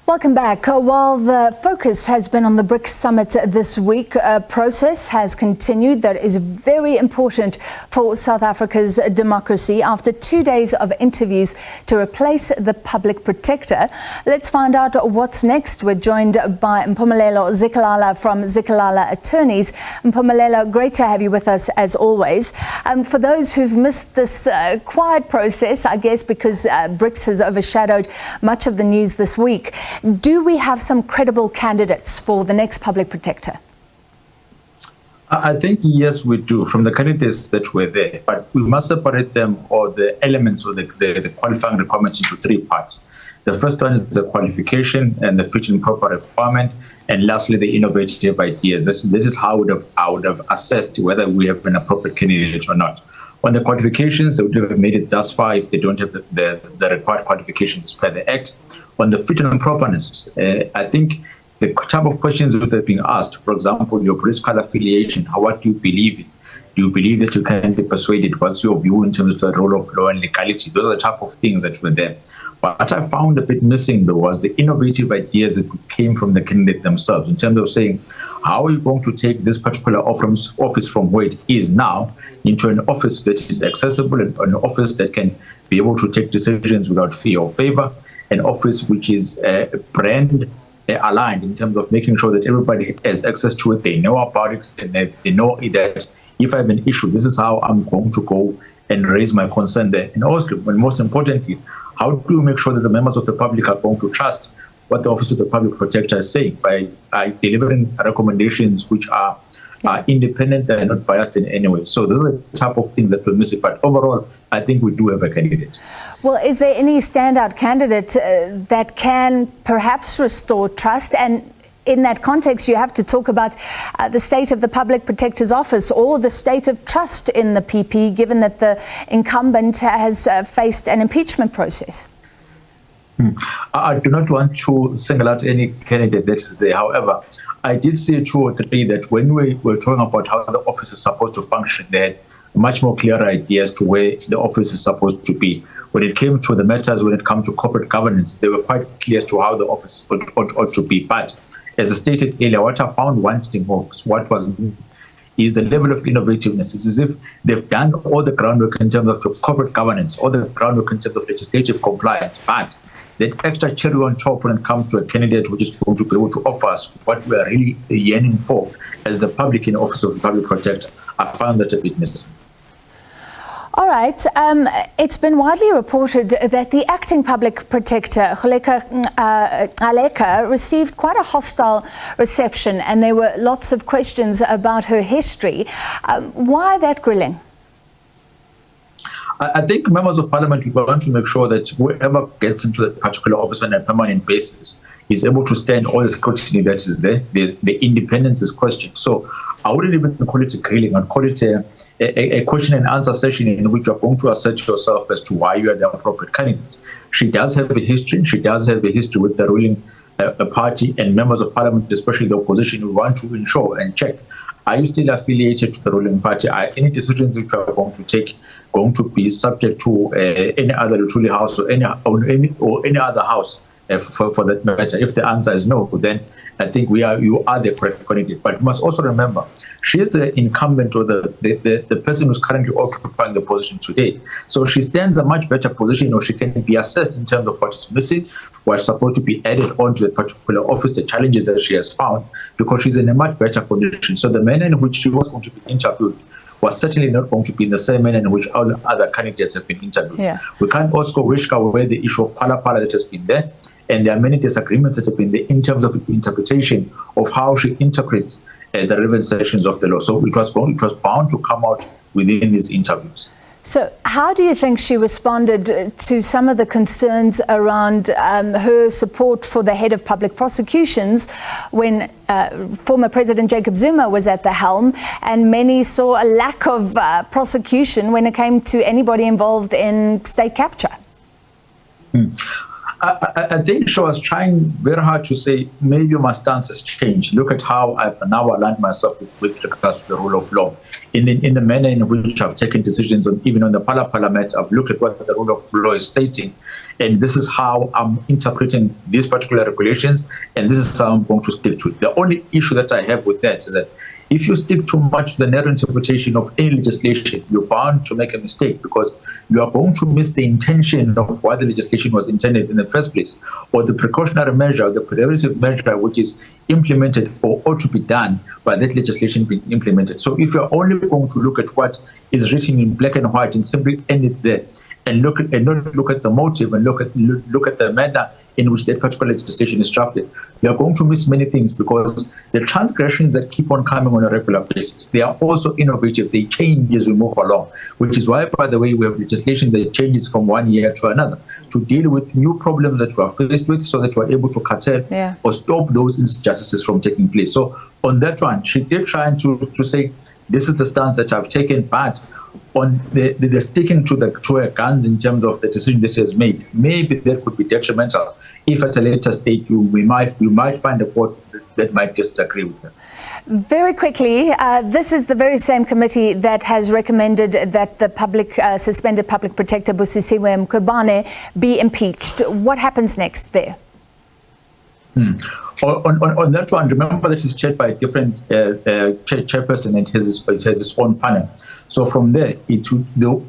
Welcome back. While the focus has been on the BRICS summit this week, a process has continued that is very important for South Africa's democracy. After 2 days of interviews to replace the public protector, let's find out what's next. We're joined by Mpumelelo Zikalala from Zikalala Attorneys. Mpumelelo, great to have you with us as always. For those who've missed this quiet process, I guess because BRICS has overshadowed much of the news this week, do we have some credible candidates for the next public protector? I think, yes, we do, from the candidates that were there. But we must separate them, or the elements or the qualifying requirements, into three parts. The first one is the qualification and the fit and proper requirement. And lastly, the innovative ideas. This is how I would have assessed whether we have an appropriate candidate or not. On the qualifications, they would have made it thus far if they don't have the required qualifications per the Act. On the fit and properness, I think the type of questions that are being asked, for example, your political affiliation, what do you believe in? Do you believe that you can be persuaded? What's your view in terms of the role of law and legality? Those are the type of things that were there. But what I found a bit missing, though, was the innovative ideas that came from the candidate themselves in terms of saying, how are you going to take this particular office from where it is now into an office that is accessible, and an office that can be able to take decisions without fear or favor, an office which is brand aligned in terms of making sure that everybody has access to it, they know about it, and they know that if I have an issue, this is how I'm going to go and raise my concern there. And also, and most importantly, how do you make sure that the members of the public are going to trust what the Office of the Public Protector is saying by delivering recommendations which are independent and not biased in any way? So those are the type of things that we're missing. But overall, I think we do have a candidate. Well, is there any standout candidate that can perhaps restore trust? And in that context, you have to talk about the state of the Public Protector's Office, or the state of trust in the PP, given that the incumbent has faced an impeachment process. I do not want to single out any candidate that is there. However, I did say 2 or 3 that when we were talking about how the office is supposed to function, they had much more clear ideas to where the office is supposed to be. When it came to the matters, when it comes to corporate governance, they were quite clear as to how the office ought to be. But as I stated earlier, what I found wanting is the level of innovativeness. It's as if they've done all the groundwork in terms of corporate governance, all the groundwork in terms of legislative compliance, but that extra cherry on top when it comes to a candidate which is going to be able to offer us what we are really yearning for as the public in the Office of the Public Protector, I found that a bit missing. All right. It's been widely reported that the acting public protector, Aleka, received quite a hostile reception, and there were lots of questions about her history. Why that grilling? I think members of parliament want to make sure that whoever gets into that particular office on a permanent basis is able to stand all the scrutiny that is there. The independence is questioned. So I wouldn't even call it a grilling. I'd call it a question and answer session in which you're going to assert yourself as to why you are the appropriate candidate. She does have a history. She does have a history with the ruling party, and members of parliament, especially the opposition, who want to ensure and check, are you still affiliated to the ruling party? Are any decisions which you are going to take going to be subject to any other Lutuli house or any other house for that matter? If the answer is no, then I think you are the correct candidate. But you must also remember, she is the incumbent, or the person who's currently occupying the position today. So she stands a much better position, or she can be assessed in terms of what is missing, what's supposed to be added onto the particular office, the challenges that she has found, because she's in a much better condition. So the manner in which she was going to be interviewed was certainly not going to be in the same manner in which all the other candidates have been interviewed. Yeah. We can't also wish away the issue of pala that has been there, and there are many disagreements that have been there in terms of interpretation of how she interprets the relevant sections of the law. So it was bound to come out within these interviews. So how do you think she responded to some of the concerns around her support for the head of public prosecutions when former President Jacob Zuma was at the helm, and many saw a lack of prosecution when it came to anybody involved in state capture? I think she was trying very hard to say, maybe my stance has changed. Look at how I've now aligned myself with regards to the rule of law. In the manner in which I've taken decisions, even on the parliament, I've looked at what the rule of law is stating. and this is how I'm interpreting these particular regulations, and this is how I'm going to stick to it. The only issue that I have with that is that if you stick too much to the narrow interpretation of any legislation, you're bound to make a mistake, because you are going to miss the intention of why the legislation was intended in the first place, or the precautionary measure, the preventive measure which is implemented or ought to be done by that legislation being implemented. So if you're only going to look at what is written in black and white and simply end it there, and not look at the motive and look at the manner in which that particular legislation is drafted, you are going to miss many things, because the transgressions that keep on coming on a regular basis, they are also innovative. They change as we move along, which is why, by the way, we have legislation that changes from one year to another to deal with new problems that we are faced with, so that we are able to curtail or stop those injustices from taking place. So on that one, she did try to say, this is the stance that I've taken, but on the sticking to her guns in terms of the decision that she has made, maybe that could be detrimental if at a later stage we might find a court that might disagree with her. Very quickly, this is the very same committee that has recommended that the suspended public protector Busisiwe Mkhwebane be impeached. What happens next there? On that one, remember that it's chaired by a different chairperson and has his own panel. So from there,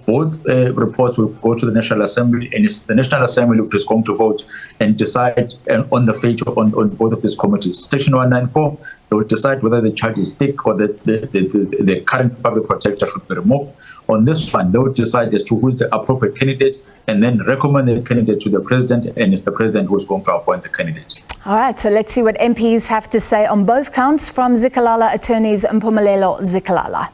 both reports will go to the National Assembly, and it's the National Assembly which is going to vote and decide on the fate on both of these committees. Section 194, they will decide whether the charges stick or the current public protector should be removed. On this one, they will decide as to who is the appropriate candidate, and then recommend the candidate to the president, and it's the president who is going to appoint the candidate. All right, so let's see what MPs have to say on both counts. From Zikalala Attorneys, Mpumelelo Zikalala.